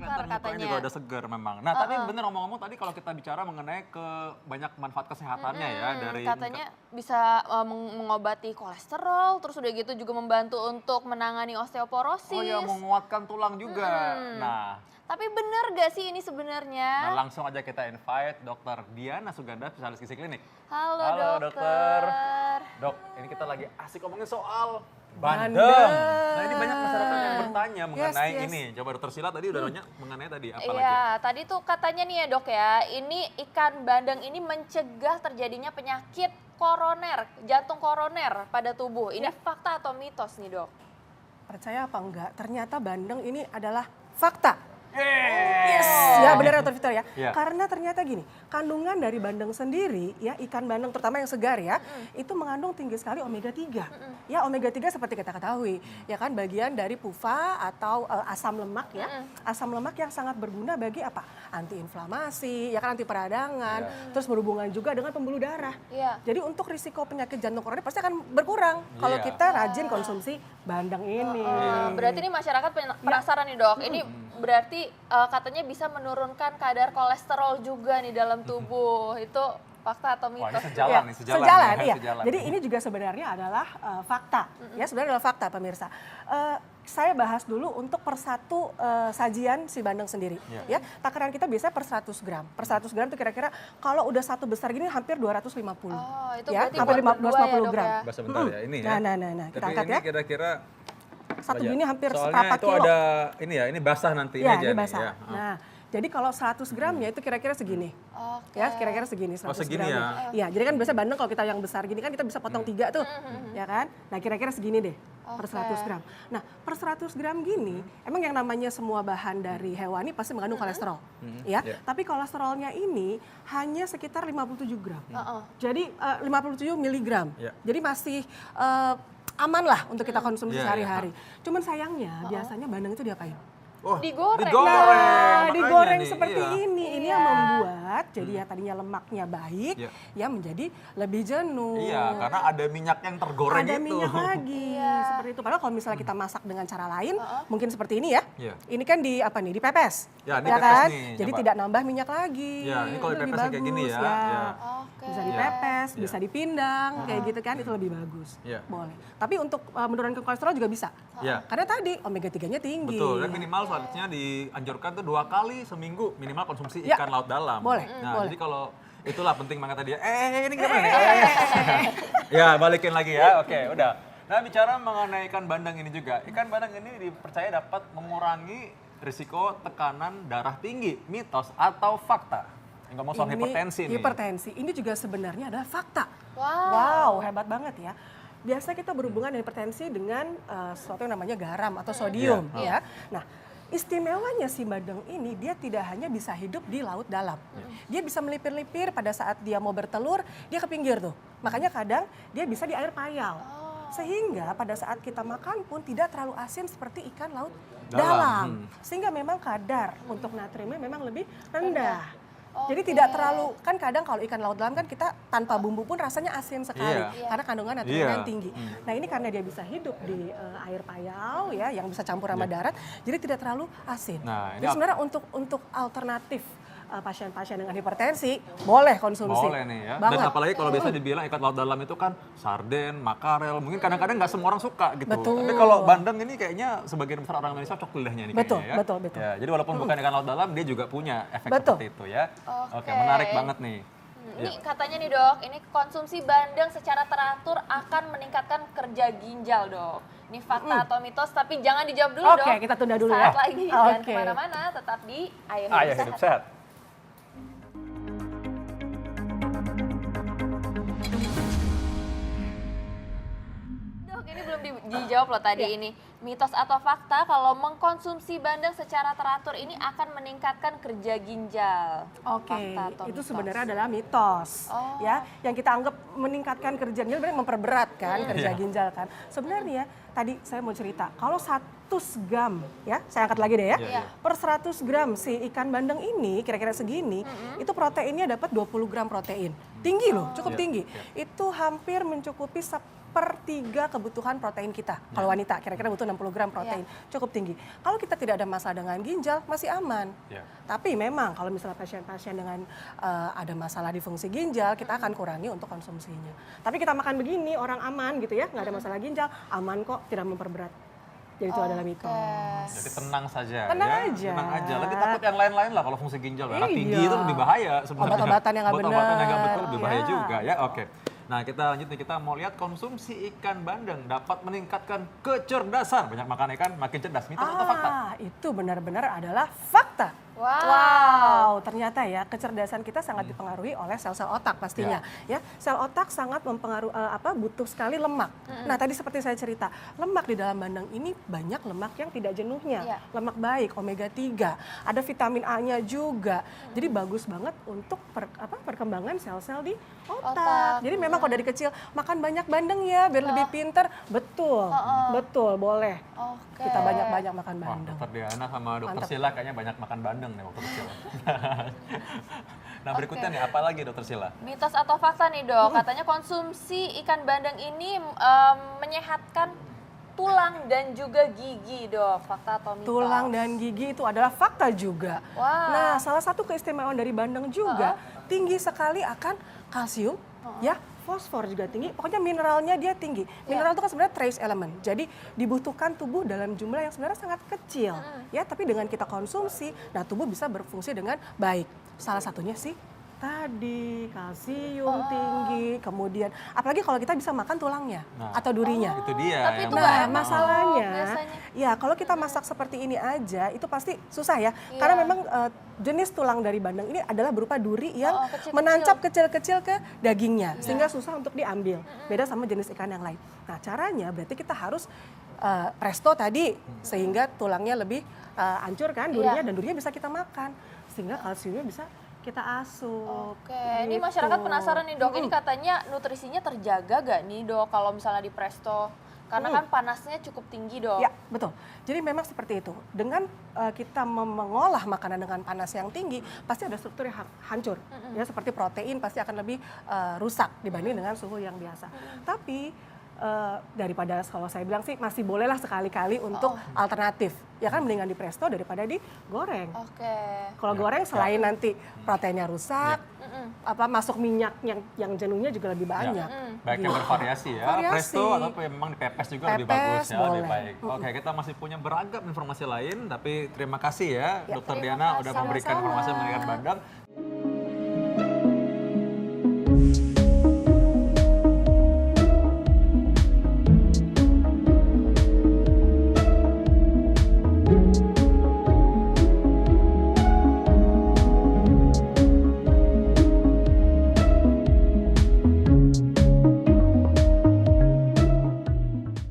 segar mukanya katanya. juga udah segar memang. Nah, tapi bener ngomong-ngomong tadi kalau kita bicara mengenai banyak manfaat kesehatannya ya dari katanya bisa mengobati kolesterol, terus udah gitu juga membantu untuk menangani osteoporosis. oh ya menguatkan tulang juga. Nah, Tapi bener gak sih ini sebenarnya? langsung aja kita invite Dokter Diana Suganda, spesialis gizi klinik. Halo, dokter. Dok, ini kita lagi asik ngomongin soal bandeng. Nah, ini banyak masyarakat yang bertanya mengenai ini. Coba Dokter Sila tadi udah nanya mengenai tadi apa lagi? Iya, tadi tuh katanya nih ya dok ya, ini ikan bandeng ini mencegah terjadinya penyakit koroner, jantung koroner pada tubuh. Ini fakta atau mitos nih dok? Percaya apa enggak, ternyata bandeng ini adalah fakta. Yeay. Yes, ya benar Dr. Victor ya. Iya. Karena ternyata gini, kandungan dari bandeng sendiri ya, ikan bandeng terutama yang segar ya, itu mengandung tinggi sekali omega 3. Ya omega 3 seperti kita ketahui, ya kan bagian dari PUFA atau asam lemak ya. Asam lemak yang sangat berguna bagi apa? Antiinflamasi, ya kan anti peradangan, terus berhubungan juga dengan pembuluh darah. Iya. Jadi untuk risiko penyakit jantung koroner pasti akan berkurang kalau Iya. kita rajin konsumsi bandeng ini. Berarti ini masyarakat penasaran nih dok, ini berarti katanya bisa menurunkan kadar kolesterol juga nih dalam tubuh. Itu fakta atau Wah, mitos? ini sejalan nih, sejalan. Sejalan, ya, iya. sejalan. Jadi ini juga sebenarnya adalah fakta. Ya, sebenarnya adalah fakta pemirsa. Saya bahas dulu untuk per satu sajian si bandeng sendiri. Ya, takaran kita biasanya per 100 gram. Per 100 gram itu kira-kira kalau udah satu besar gini hampir 250. Oh, itu ya, berarti hampir buat berdua ya, 250 Dok, gram. ya? Bahasa bentar ya, ini ya. Nah, kita Tapi angkat ini ya. kira-kira Satu aja. gini hampir Soalnya seperempat itu kilo. ada ini ya, ini basah nanti Ya, aja ini nih, basah. ya. Nah, jadi kalau 100 gramnya itu kira-kira segini. Oke. Ya, kira-kira segini 100 segini gramnya. Iya, jadi kan biasa bandeng kalau kita yang besar gini kan kita bisa potong 3 tuh. Ya kan? Nah, kira-kira segini deh. Per 100 gram. Nah, per 100 gram gini, emang yang namanya semua bahan dari hewani pasti mengandung kolesterol. Ya, tapi kolesterolnya ini hanya sekitar 57 gram. Jadi 57 miligram. Ya. Jadi masih aman lah untuk kita konsumsi Iya, sehari-hari. Cuman sayangnya biasanya bandeng itu diapain? Oh, Digoreng. Nah, makanya digoreng nih, seperti iya. ini. Ini yang membuat jadi ya tadinya lemaknya baik, Iya. ya menjadi lebih jenuh. Iya, karena ada minyak yang tergoreng Ada itu. minyak lagi seperti itu. Padahal kalau misalnya kita masak dengan cara lain, mungkin seperti ini ya. Iya. Ini kan di apa nih? Dipepes. Ya, dipepes kan? nih, Jadi coba. tidak nambah minyak lagi. Ya, ini kalau Itu lebih dipepes kayak gini bagus, ya. Ya. Oke. Bisa dipepes, Iya. bisa dipindang, kayak gitu kan itu lebih bagus. Iya. Boleh. Tapi untuk menurunkan kolesterol juga bisa. Iya. Karena tadi omega 3-nya tinggi. Betul, dan minimal seharusnya dianjurkan tuh 2 kali seminggu minimal konsumsi Ya. ikan laut dalam. Boleh, Nah, boleh. jadi kalau itulah penting banget tadi ya. Ini gimana nih? Ya, balikin lagi ya. Oke, udah. Nah, bicara mengenai ikan bandeng ini juga. Ikan bandeng ini dipercaya dapat mengurangi risiko tekanan darah tinggi, mitos atau fakta. Ngomong soal hipertensi nih. Hipertensi. Ini juga sebenarnya adalah fakta. Wow. Wow, hebat banget ya. Biasa kita berhubungan dengan hipertensi dengan sesuatu yang namanya garam atau sodium ya. Nah, istimewanya si bandeng ini dia tidak hanya bisa hidup di laut dalam. Dia bisa melipir-lipir pada saat dia mau bertelur, dia ke pinggir tuh. Makanya kadang dia bisa di air payau. Sehingga pada saat kita makan pun tidak terlalu asin seperti ikan laut dalam. Sehingga memang kadar untuk natriumnya memang lebih rendah. Jadi tidak terlalu, kan kadang kalau ikan laut dalam kan kita tanpa bumbu pun rasanya asin sekali. Iya. Karena kandungan natriumnya Iya. tinggi. Nah ini karena dia bisa hidup di air payau ya, yang bisa campur sama darat, jadi tidak terlalu asin. Nah, ini jadi sebenarnya untuk alternatif pasien-pasien dengan hipertensi, boleh konsumsi. Boleh nih ya. Banget. Dan apalagi kalau biasa dibilang ikan laut dalam itu kan sarden, makarel, mungkin kadang-kadang nggak semua orang suka gitu. Betul. Tapi kalau bandeng ini kayaknya sebagian besar orang Indonesia cocok lidahnya nih Betul, kayaknya ya. betul, betul. Ya, jadi walaupun bukan ikan laut dalam, dia juga punya efek Betul. seperti itu ya. Oke. Menarik banget nih. Ini katanya nih dok, ini konsumsi bandeng secara teratur akan meningkatkan kerja ginjal dok. Ini fakta atau mitos, tapi jangan dijawab dulu dok. Oke, kita tunda dulu Saat ya. lagi, jangan Oke. kemana-mana, tetap di Ayo Ayo Hidup hidup Sehat. sehat. Dok, ini belum dijawab loh tadi ini. Mitos atau fakta kalau mengkonsumsi bandeng secara teratur ini akan meningkatkan kerja ginjal. Oke, Fakta atau itu mitos? sebenarnya adalah mitos, ya. Yang kita anggap meningkatkan kerja ginjal, sebenarnya memperberat kan kerja ginjal kan. Sebenarnya tadi saya mau cerita, kalau 100 gram, ya, saya angkat lagi deh ya, Iya. per 100 gram si ikan bandeng ini, kira-kira segini, itu proteinnya dapat 20 gram protein. Tinggi loh, cukup Iya, tinggi. iya. Itu hampir mencukupi 1/3 kebutuhan protein kita. Kalau wanita kira-kira butuh 60 gram protein, cukup tinggi. Kalau kita tidak ada masalah dengan ginjal, masih aman. Tapi memang kalau misalnya pasien-pasien dengan ada masalah di fungsi ginjal, kita akan kurangi untuk konsumsinya. Tapi kita makan begini, orang aman gitu ya, nggak ada masalah ginjal, aman kok, tidak memperberat. Jadi itu adalah mitos. Jadi tenang saja Tenang ya. aja. Tenang aja. Lebih takut yang lain-lain lah kalau fungsi ginjal. Darah tinggi itu lebih bahaya sebenarnya. Obat-obatan yang nggak Obat-obatan yang nggak benar. betul lebih bahaya Ya. juga ya. Oke. Nah kita lanjut nih, kita mau lihat konsumsi ikan bandeng dapat meningkatkan kecerdasan. Banyak makan ikan makin cerdas. Mitos atau fakta? Itu benar-benar adalah fakta. Wow. Ternyata ya kecerdasan kita sangat dipengaruhi oleh sel-sel otak pastinya. Ya, sel otak sangat mempengaruhi butuh sekali lemak. Nah, tadi seperti saya cerita, lemak di dalam bandeng ini banyak lemak yang tidak jenuhnya. Lemak baik, omega 3, ada vitamin A-nya juga. Jadi bagus banget untuk perkembangan sel-sel di otak. Jadi memang kalau dari kecil makan banyak bandeng ya biar lebih pinter. Betul. Betul, boleh. Kita banyak-banyak makan Wah, bandeng. dokter Diana sama dokter Mantap. Sila kayaknya banyak makan bandeng nih waktu kecil. Nah berikutnya nih, apa lagi dokter Sila? Mitos atau fakta nih dok, katanya konsumsi ikan bandeng ini menyehatkan tulang dan juga gigi dok, fakta atau mitos? Tulang dan gigi itu adalah fakta juga. Wah. Nah, salah satu keistimewaan dari bandeng juga tinggi sekali akan kalsium, ya, fosfor juga tinggi. Pokoknya mineralnya dia tinggi. Mineral itu kan sebenarnya trace element. Jadi dibutuhkan tubuh dalam jumlah yang sebenarnya sangat kecil, ya. Tapi dengan kita konsumsi, nah tubuh bisa berfungsi dengan baik. Salah satunya sih tadi kalsium tinggi, kemudian apalagi kalau kita bisa makan tulangnya atau durinya. Itu dia. Tapi yang itu benar. nggak Nah, masalahnya, biasanya. ya kalau kita masak seperti ini aja, itu pasti susah ya. Karena memang jenis tulang dari bandeng ini adalah berupa duri yang kecil-kecil. menancap kecil-kecil ke dagingnya, sehingga susah untuk diambil. Beda sama jenis ikan yang lain. Nah, caranya berarti kita harus presto tadi, sehingga tulangnya lebih hancur kan, durinya, dan durinya bisa kita makan. Sehingga kalsiumnya bisa kita asup. Oke, ini masyarakat penasaran nih dok, ini katanya nutrisinya terjaga gak nih dok kalau misalnya di presto? Karena kan panasnya cukup tinggi dok. Ya, betul. Jadi memang seperti itu. Dengan kita mengolah makanan dengan panas yang tinggi, pasti ada struktur yang hancur. Ya, seperti protein pasti akan lebih rusak dibanding dengan suhu yang biasa. Tapi daripada, kalau saya bilang sih masih bolehlah sekali-kali untuk alternatif. Ya kan, mendingan di presto daripada digoreng. Oke. Kalau goreng selain nanti proteinnya rusak, masuk minyak yang jenuhnya juga lebih banyak. Baik yang bervariasi ya, Variasi. presto atau memang dipepes juga lebih Pepes, bagus ya, lebih boleh. baik. Oke, kita masih punya beragam informasi lain, tapi terima kasih ya, Dokter terima Diana udah kasih. memberikan Sama-sama. informasi mengenai bandeng.